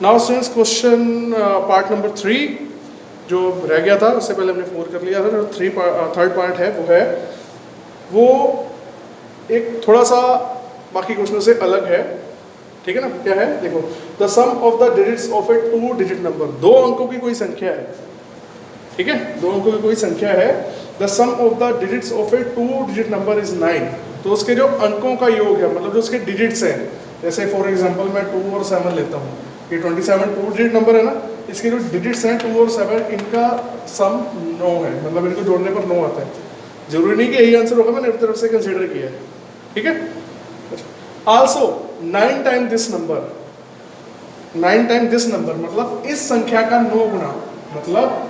Now students question part number 3 जो रह गया था उससे पहले हमने 4 कर लिया था, जो थर्ड पार्ट है वो एक थोड़ा सा बाकी क्वेश्चनों से अलग है। ठीक है ना, क्या है देखो, the sum of the digits of a 2 digit number, 2 अंकों की कोई संख्या है। ठीक है, 2 अंकों की कोई संख्या है। The sum of the digits of a 2 digit number is 9। तो उसके जो अंकों का योग है, मतलब जो उसके डिजिट्स हैं, जैसे फॉर एग्जांपल मैं 2 और 7 लेता हूँ, ये 27 2 डिजिट नंबर है ना, इसके जो डिजिट्स हैं 2 और 7 इनका सम 9 है, मतलब इनको जोड़ने पर 9 आता है। जरूरी नहीं कि यही आंसर होगा, मैंने अपनी तरफ से कंसिडर किया है। ठीक है, also 9 time this number, 9 time this number मतलब इस संख्या का 9 गुना, मतलब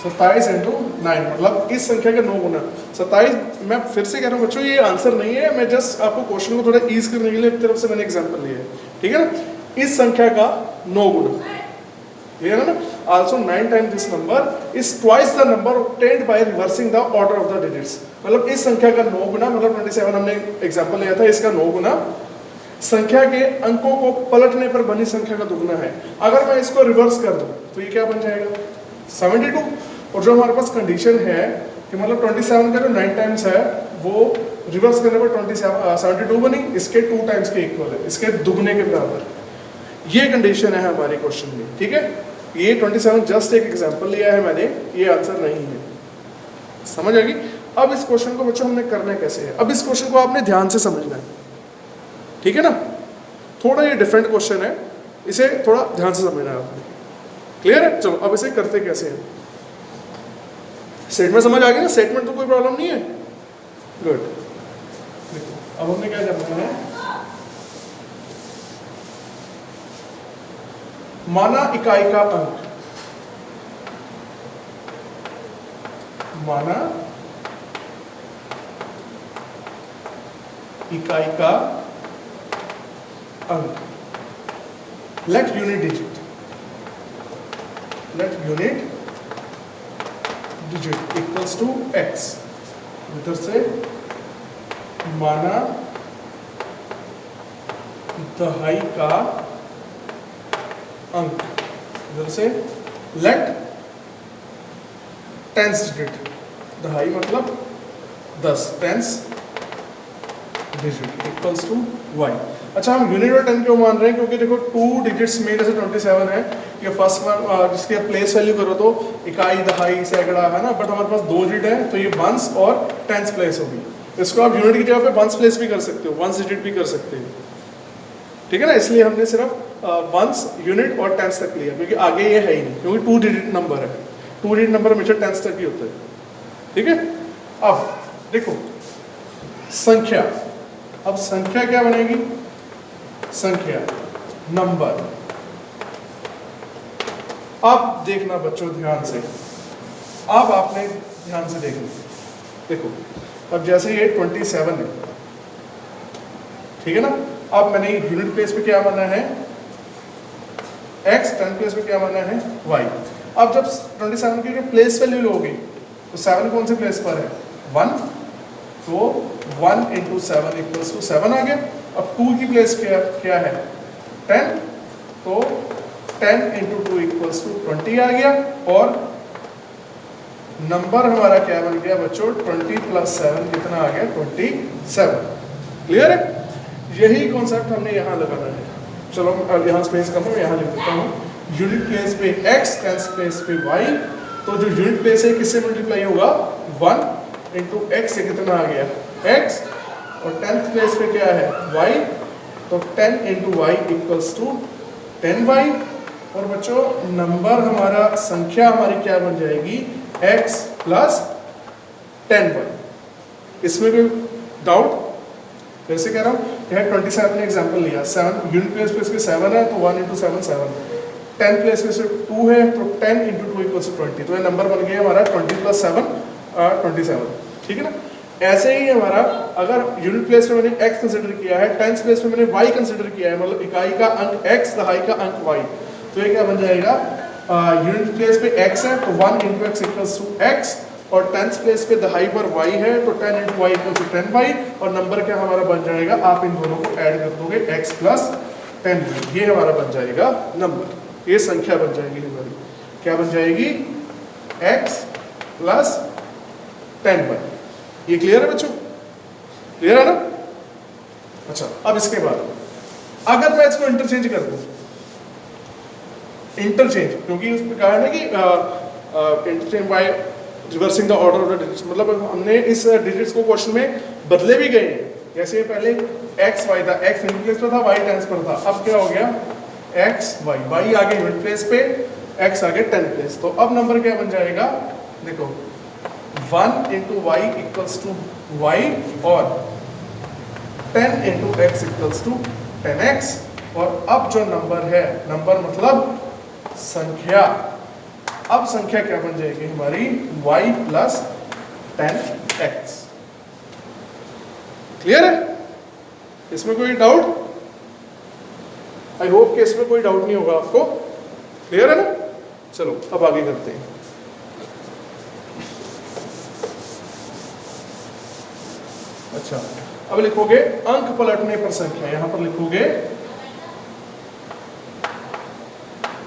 27 इंटू 9, मतलब इस संख्या के 9 गुना 27। मैं फिर से कह रहा हूँ बच्चों, ये आंसर नहीं है, मैं जस्ट आपको क्वेश्चन को थोड़ा ईज करने के लिए एक तरफ से मैंने एग्जांपल लिया है। ठीक है ना, इस संख्या का 9 गुना, क्लियर है ना। Also 9 time this number is twice the number obtained by reversing the order of the digits, मतलब इस संख्या का 9 गुना, मतलब 27 हमने एग्जांपल लिया था, इसका 9 गुना संख्या के अंकों को पलटने पर बनी संख्या का दुगना है। अगर मैं इसको रिवर्स कर दूं तो ये क्या बन जाएगा 72। और जो हमारे पास कंडीशन है कि मतलब 27 का जो 9 टाइम्स है वो रिवर्स करने पर 72 बनी, इसके 2 टाइम्स के इक्वल है, इसके दुगने के बराबर। ये कंडीशन है हमारे क्वेश्चन में। ठीक है, ये 27 जस्ट एक एग्जांपल लिया है मैंने, ये आंसर नहीं है। समझ आ गई। अब इस क्वेश्चन को बच्चों हमने करना कैसे है, अब इस क्वेश्चन को आपने ध्यान से समझना है। ठीक है ना, थोड़ा ये डिफरेंट क्वेश्चन है, इसे थोड़ा ध्यान से समझना है आपने। क्लियर है, चलो अब इसे करते कैसे हैं। स्टेटमेंट समझ आ गया ना, स्टेटमेंट तो कोई प्रॉब्लम नहीं है। गुड, देखो अब हमने क्या करना है, माना इकाई का अंक, माना इकाई का अंक, let unit digit, let unit digit equals to x। इधर से माना दहाई का अंक, इधर से लेट टेंस डिजिट, दहाई मतलब 10, tens digit equals to y। अच्छा, हम यूनिट और 10 क्यों मान रहे हैं, क्योंकि देखो 2 डिजिट्स में जैसे 27 है, ये फर्स्ट वन जिसकी प्लेस वैल्यू करो तो इकाई दहाई सैकड़ा है ना, बट हमारे पास 2 डिजिट है तो ये वंस और टेंस प्लेस होगी। इसको आप यूनिट की जगह पे वंस प्लेस भी कर सकते हो, वंस डिजिट भी कर सकते हो। ठीक है ना, इसलिए हमने सिर्फ वंस यूनिट और टेंस तक लिया, क्योंकि आगे ये है ही नहीं, क्योंकि 2 डिजिट नंबर है, 2 डिजिट नंबर हमेशा टेंस तक ही होता है। ठीक है, अब देखो संख्या, अब संख्या क्या बनेगी, संख्या नंबर। अब देखना बच्चों ध्यान से, अब आपने ध्यान से देखना, देखो अब जैसे ये 27 है, ठीक है ना, अब मैंने यूनिट प्लेस पे क्या माना है x, 10 प्लेस पे क्या माना है y। अब जब 27 की जो प्लेस वैल्यू लोगे तो 7 कौन से प्लेस पर है 1, तो 1 इंटू 7 इक्वल्स टू 7 आ गया। अब 2 की प्लेस क्या है 10, तो 10 इंटू 2 इक्वल्स टू 20 आ गया, और नंबर हमारा क्या बन गया बच्चों 20 प्लस 7 कितना आ गया 27। क्लियर है, यही कॉन्सेप्ट हमने यहाँ लगाना है। चलो यहाँ स्पेस कम है, यहाँ लिख देता हूँ, यूनिट प्लेस पे x, टेंस प्लेस पे y, तो जो यूनिट प्लेस है किससे मल्टीप्लाई होगा 1 इंटू x से कितना आ गया x, और टेंथ प्लेस पे क्या है y, तो 10 into y equals to 10y। और बच्चों नंबर हमारा, संख्या हमारी क्या बन जाएगी x प्लस 10y। इसमें कोई डाउट, वैसे कह रहा हूँ यह 27 ने एग्जाम्पल लिया, 7 यूनिट प्लेस पे इसके 7 है तो 1 इंटू 7 7, 10 प्लेस पे से 2 है तो 10 इंटू 2 इक्वल्स टू 20, तो ये नंबर बन गया हमारा 20 प्लस 7 27। ठीक है ना, ऐसे ही हमारा अगर यूनिट प्लेस पे मैंने x कंसिडर किया है, टेंस प्लेस पे मैंने y कंसिडर किया है, मतलब इकाई का अंक x, दहाई का अंक y, तो ये क्या बन जाएगा यूनिट प्लेस पे x है तो 1 into x equals to x, और टेंस प्लेस पे दहाई पर y है तो 10 into Y equal to 10y, और नंबर क्या हमारा बन जाएगा, आप इन दोनों को ऐड कर दोगे x प्लस 10y, ये हमारा बन जाएगा नंबर, ये संख्या बन जाएगी हमारी, क्या बन जाएगी, x प्लस 10y। ये क्लियर है बच्चों, क्लियर है ना? अच्छा, अब इसके बाद अगर मैं इसको इंटरचेंज कर दूं, इंटरचेंज, क्योंकि उसमें कहा है ना कि interchange bye reversing the order of the digits, मतलब हमने इस डिजिट्स को क्वेश्चन में बदले भी गए हैं। जैसे पहले एक्स वाई था, एक्स यूनिट प्लेस पर था, वाई टेंस पर था, अब क्या हो गया, एक्स वाई, वाई आगे यूनिट प्लेस पे, एक्स आगे 10 प्लेस। तो अब नंबर क्या बन जाएगा, देखो 1 into y equals to y और 10 into x equals to 10x। और अब जो नंबर है, नंबर मतलब संख्या, अब संख्या क्या बन जाएगी हमारी, y प्लस 10x। क्लियर है? इसमें कोई डाउट? आई होप कि इसमें कोई डाउट नहीं होगा आपको। क्लियर है ना? चलो अब आगे करते हैं। अच्छा, अब लिखोगे अंक पलटने पर संख्या, यहां पर लिखोगे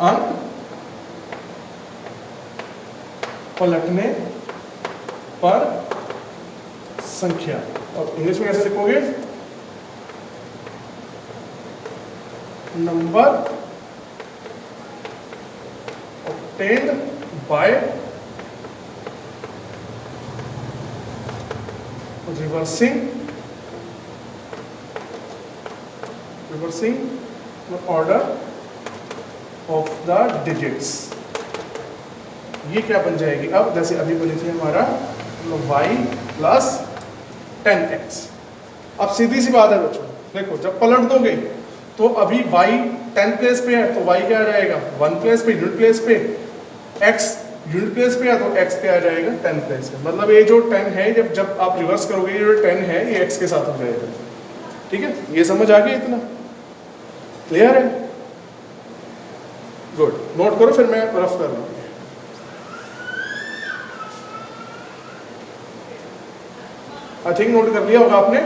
अंक पलटने पर संख्या, और इंग्लिश में कैसे लिखोगे, number obtained by reversing the order of the digits। ये क्या बन जाएगी, अब जैसे अभी बनी थी हमारा y प्लस 10x। अब सीधी सी बात है बच्चों, देखो जब पलट दोगे तो अभी y 10 प्लेस पे है तो y क्या आ जाएगा, 1 प्लेस पे, यूनिट प्लेस पे, x यूनिट प्लेस पे है तो x क्या आ जाएगा, 10 प्लेस पे। मतलब ये जो 10 है, जब आप रिवर्स करोगे, ये जो 10 है ये x के साथ हो जाएगा। ठीक है, ये समझ आ गया, इतना क्लियर है? गुड, नोट करो फिर मैं रफ कर रहा हूँ। आई थिंक नोट कर लिया होगा आपने।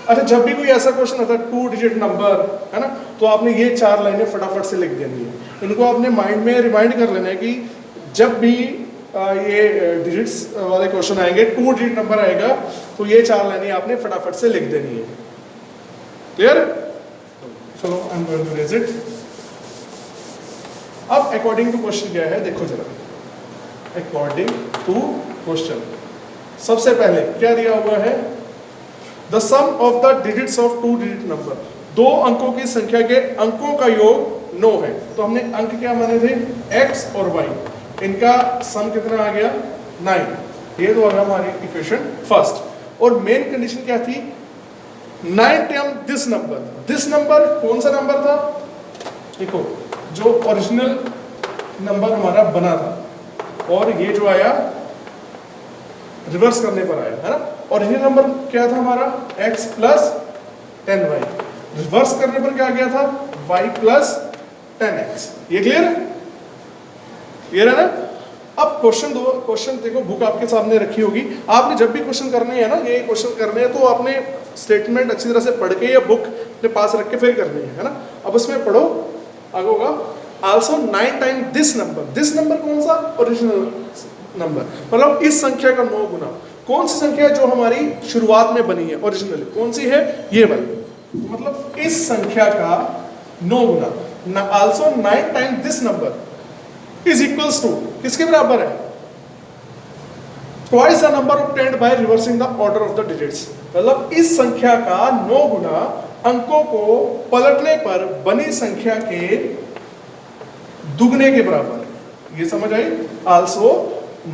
अच्छा, जब भी कोई ऐसा क्वेश्चन आता है 2 डिजिट नंबर है ना, तो आपने ये 4 लाइनें फटाफट से लिख देनी है। इनको अपने माइंड में रिमाइंड कर लेना है कि जब भी ये डिजिट्स वाले क्वेश्चन आएंगे, 2 डिजिट नंबर आएगा, तो ये 4 लाइनें आपने फटाफट से लिख देनी है। क्लियर? चलो I am going to raise it. अब अकॉर्डिंग टू क्वेश्चन क्या है, देखो जरा, अकॉर्डिंग टू क्वेश्चन सबसे पहले क्या दिया हुआ है, the sum of the digits of 2 digit number, 2 अंकों की संख्या के अंकों का योग 9 है। तो हमने अंक क्या माने थे, x और y, इनका सम कितना आ गया, 9। ये तो होगा हमारी इक्वेशन फर्स्ट। और मेन कंडीशन क्या थी, 9 time this number. This number कौन सा नंबर था, देखो जो ओरिजिनल नंबर हमारा बना था, और ये जो आया रिवर्स करने पर आया है ना। ओरिजिनल नंबर क्या था हमारा, x प्लस 10y, रिवर्स करने पर क्या गया था, y प्लस 10x। ये क्लियर है? क्लियर है ना? अब क्वेश्चन देखो, बुक आपके सामने रखी होगी, आपने जब भी क्वेश्चन करने हैं ना, ये क्वेश्चन करने हैं तो आपने स्टेटमेंट अच्छी तरह से पढ़ के या बुक अपने पास रख के फिर करनी है ना। अब उसमें पढ़ो, आगे होगा also 9 time this number. This number कौन सा, ओरिजिनल नंबर, मतलब इस संख्या का 9 गुना। कौन सी संख्या जो हमारी शुरुआत में बनी है ओरिजिनली, कौन सी है, ये वाली, मतलब इस संख्या का 9 गुना। Also 9 time this number is equals to, किसके बराबर है, twice the number obtained by reversing the order of the digits. मतलब इस संख्या का 9 गुना अंकों को पलटने पर बनी संख्या के दुगने के बराबर है। ये समझ आई? आल्सो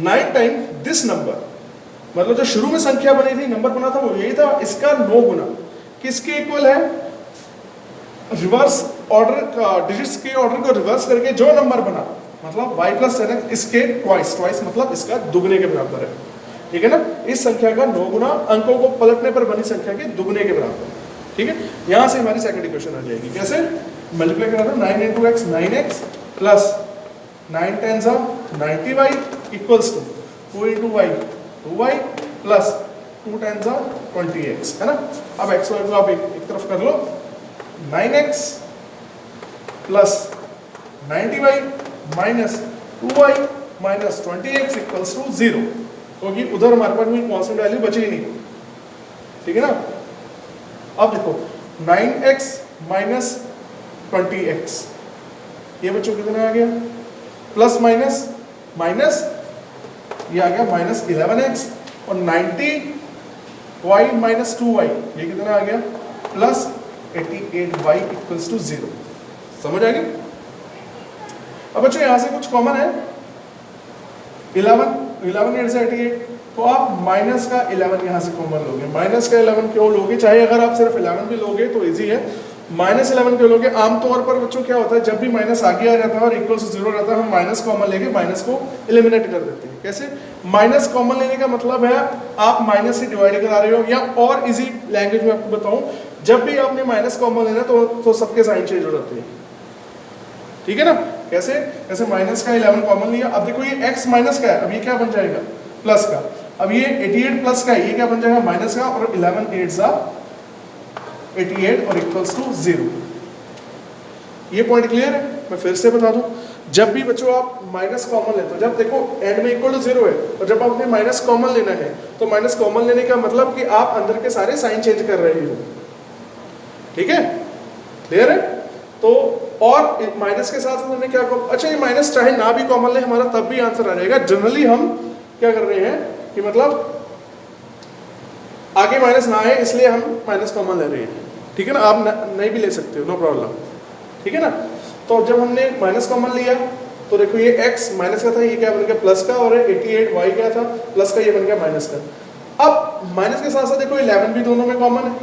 9 टाइम दिस नंबर, मतलब जो शुरू में संख्या बनी थी, नंबर बना था, वो यही था, इसका 9 गुना किसके इक्वल है, रिवर्स ऑर्डर का, डिजिट्स के ऑर्डर को रिवर्स करके जो नंबर बना, मतलब y प्लस 10x, इसके ट्वाइस मतलब इसका दुगने के बराबर है। ठीक है ना? इस संख्या का 9 गुना अंकों को पलटने पर बनी संख्या के दुगने के बराबर। ठीक है, यहां से हमारी सेकंड इक्वेशन आ जाएगी। कैसे मल्टीप्लाई करा था, 9 into x 9x plus 9 tens 90y equals to 2 into y 2y plus 2 tens 20x, है ना। अब x y को आप एक तरफ कर लो, 9x plus 90y minus 2y minus 20x equals to 0, क्योंकि उधर हमारे पास कोई कांस्टेंट वैल्यू बची ही नहीं, ठीक है ना। अब देखो 9x माइनस 20x, ये बच्चों कितना आ गया, प्लस माइनस माइनस ये आ गया माइनस 11x, और 90y माइनस 2y ये कितना आ गया, प्लस 88y इक्वल्स टू 0। समझ आ गई। अब बच्चों यहां से कुछ कॉमन है, 11 8 से 88, तो आप माइनस का 11 यहां से कॉमन लोगे। माइनस का 11 क्यों लोगे, चाहे अगर आप सिर्फ 11 भी लोगे तो इजी है, माइनस 11 क्यों लोगे। आमतौर पर बच्चों क्या होता है, जब भी माइनस आगे आ जाता है और इक्वल टू 0 रहता है, हम माइनस कॉमन लेके माइनस को एलिमिनेट कर देते हैं। कैसे, माइनस कॉमन लेने का मतलब है आप माइनस से डिवाइड करा रहे हो, या और इजी लैंग्वेज में आपको बताऊं, जब भी आपने माइनस कॉमन लेना तो सबके साइन चेंज हो जाते हैं, ठीक है ना। कैसे, जैसे माइनस का 11 कॉमन लिया, अब देखो ये x माइनस का है, अब ये क्या बन जाएगा, प्लस का। अब ये 88 प्लस का है, ये क्या बन जाएगा, माइनस का, और 11 8 सा 88 और इक्वल्स टू 0। ये पॉइंट क्लियर है। मैं फिर से बता दूं, जब भी बच्चों आप माइनस कॉमन लेते हो, जब देखो एंड में इक्वल टू 0 है, और जब आपने माइनस कॉमन लेना है, तो माइनस कॉमन लेने का मतलब कि आप अंदर के सारे साइन चेंज कर रहे हो, ठीक है, क्लियर है। तो और माइनस के साथ हमने क्या, अच्छा ये माइनस चाहे ना भी कॉमन ले हमारा तब भी आंसर आ जाएगा। जनरली हम क्या कर रहे हैं कि मतलब आगे माइनस ना आए इसलिए हम माइनस कॉमन ले रहे हैं, ठीक है ना। आप नहीं भी ले सकते हो, नो प्रॉब्लम, ठीक है ना। तो जब हमने माइनस कॉमन लिया तो देखो ये x माइनस का था, ये क्या बन गया प्लस का, और 88y क्या था प्लस का, ये बन गया माइनस का। अब माइनस के साथ साथ देखो 11 भी दोनों में कॉमन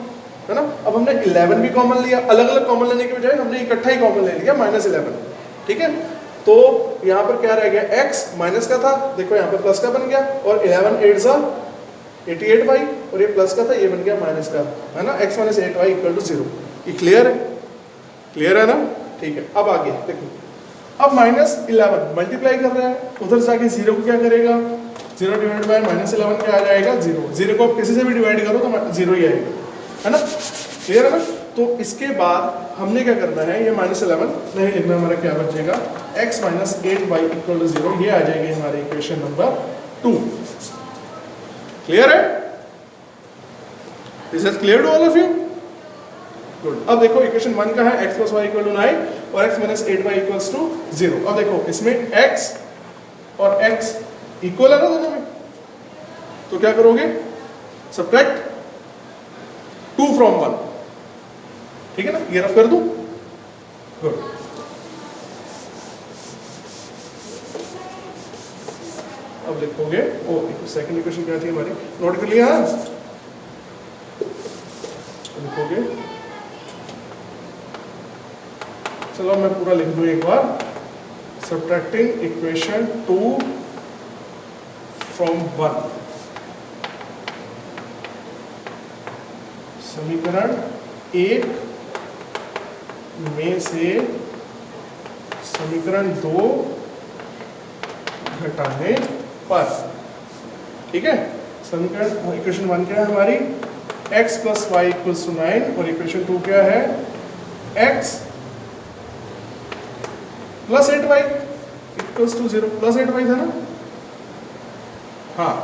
है ना। अब हमने 11 भी कॉमन लिया, अलग अलग कॉमन लेने के बजाय हमने इकट्ठा ही कॉमन ले लिया माइनस 11, ठीक है। तो यहाँ पर क्या रह गया, x माइनस का था, देखो यहाँ पर प्लस का बन गया, और 11 8 सा 88y, और ये प्लस का था, ये बन गया माइनस का, है ना। x minus 8y equal to 0। ये क्लियर है, क्लियर है ना, ठीक है। अब आगे देखो, अब माइनस 11 मल्टीप्लाई कर रहा है, उधर जाके 0 को क्या करेगा, 0 डिवाइड बाय माइनस 11 क्या आ जाएगा, 0। 0 को आप किसी से भी डिवाइड करो तो 0 ही आएगा, है ना, क्लियर है ना। तो इसके बाद हमने क्या करना है, ये माइनस 11 नहीं लिखना, हमारा क्या बचेगा, x minus 8y equal to 0, ये आ जाएगी हमारी इक्वेशन नंबर 2। क्लियर है, is it clear to all of you, good. अब देखो इक्वेशन 1 का है x plus y equal to 9 और x minus 8y equals to 0। अब देखो इसमें x और x इक्वल है ना दोनों में, तो क्या करोगे, सब्ट्रैक्ट 2 फ्रॉम 1, ठीक है ना। ये रफ कर दूं, गुड। अब लिखोगे, ओ सेकंड इक्वेशन क्या थी हमारी, नोट कर लिया, लिखोगे, चलो मैं पूरा लिख दूं एक बार, सब्ट्रैक्टिंग इक्वेशन 2 फ्रॉम 1, समीकरण 1 में से समीकरण 2 घटाने पर, ठीक है। समीकरण इक्वेशन 1 क्या है हमारी, x plus y equals to 9, और इक्वेशन 2 क्या है, x plus 8y equals to 0। Plus 8y था ना, हाँ,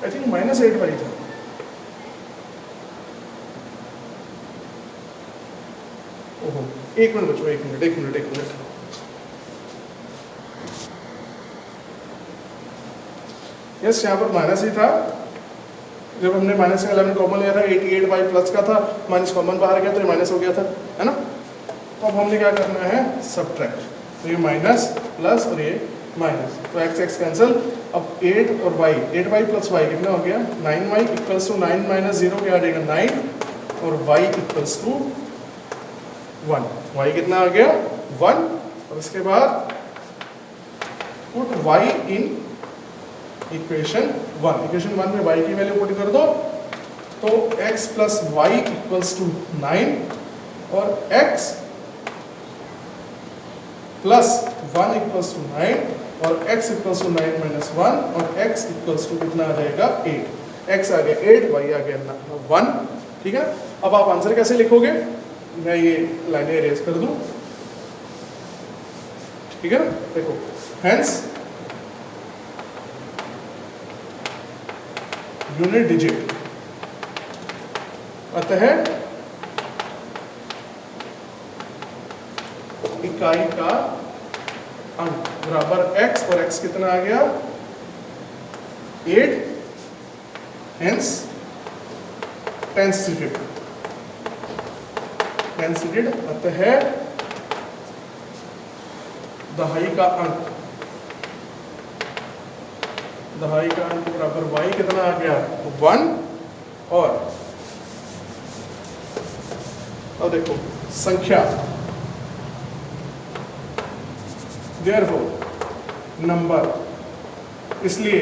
आई थिंक माइनस 8y था, ओहो, एक मिनट बच्चों, एक मिनट, यस, यहाँ पर माइनस ही था, जब हमने माइनस का 11 कॉमन लिया था, 88y प्लस का था, माइनस कॉमन बाहर गया तो ये माइनस हो गया था, है ना। तो अब हमने क्या करना है, सब्ट्रैक्ट, तो ये माइनस प्लस और ये माइनस, तो x कैंसिल। अब 8 और y, 8y प्लस y कितना हो गया, 9y इक्वल्स टू 9 माइनस 0 क्या आ जाएगा, 9, और y इक्वल्स टू 1, y कितना आ गया, 1, और इसके बाद put y in equation 1। Equation 1 में y की वैल्यू पुट कर दो, तो x plus y equals to 9, और x प्लस 1 इक्वल्स टू 9, और x इक्वल्स टू 9 माइनस 1 और x इक्वल्स टू कितना आ जाएगा 8। x आ गया 8, y आ गया 1। ठीक है, अब आप आंसर कैसे लिखोगे, मैं ये लाइनें इरेज कर दूं। ठीक है ना, देखो हेंस यूनिट डिजिट, अतः इकाई का अंक बराबर x, और x कितना आ गया 8, हेंस टेंस डिजिट, अतः दहाई का अंक बराबर y कितना आ गया 1, और अब देखो संख्या, देयरफॉर नंबर, इसलिए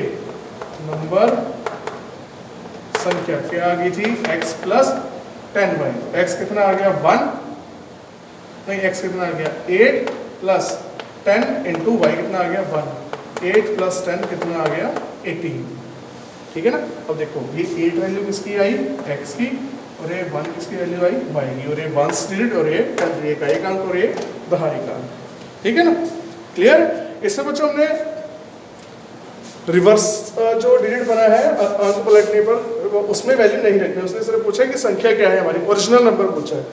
नंबर संख्या क्या आ गई थी x प्लस 10y। x कितना आ गया 1, नहीं x कितना आ गया 8 प्लस 10 इंटू y कितना आ गया 1। 8 प्लस 10 कितना आ गया 18। ठीक है ना, अब देखो ये 8 वैल्यू किसकी आई x की, और ये 1 किसकी वैल्यू आई y की, और ये 1 डिजिट, और ये 10 का एक अंक, और ये दहाई का अंक। ठीक है ना, क्लियर। इससे बच्चों हमने रिवर्स जो डिजिट बना है अंक पलटने पर, उसमें वैल्यू नहीं रखनी, उसने सिर्फ पूछा कि संख्या क्या है हमारी, ओरिजिनल नंबर पूछा है।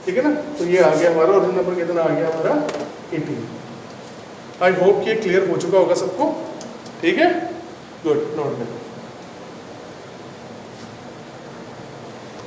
ठीक है ना, तो ये आ गया हमारा ओरिजिनल नंबर कितना आ गया हमारा 18। आई होप कि क्लियर हो चुका होगा सबको। ठीक है, गुड, नोट करो।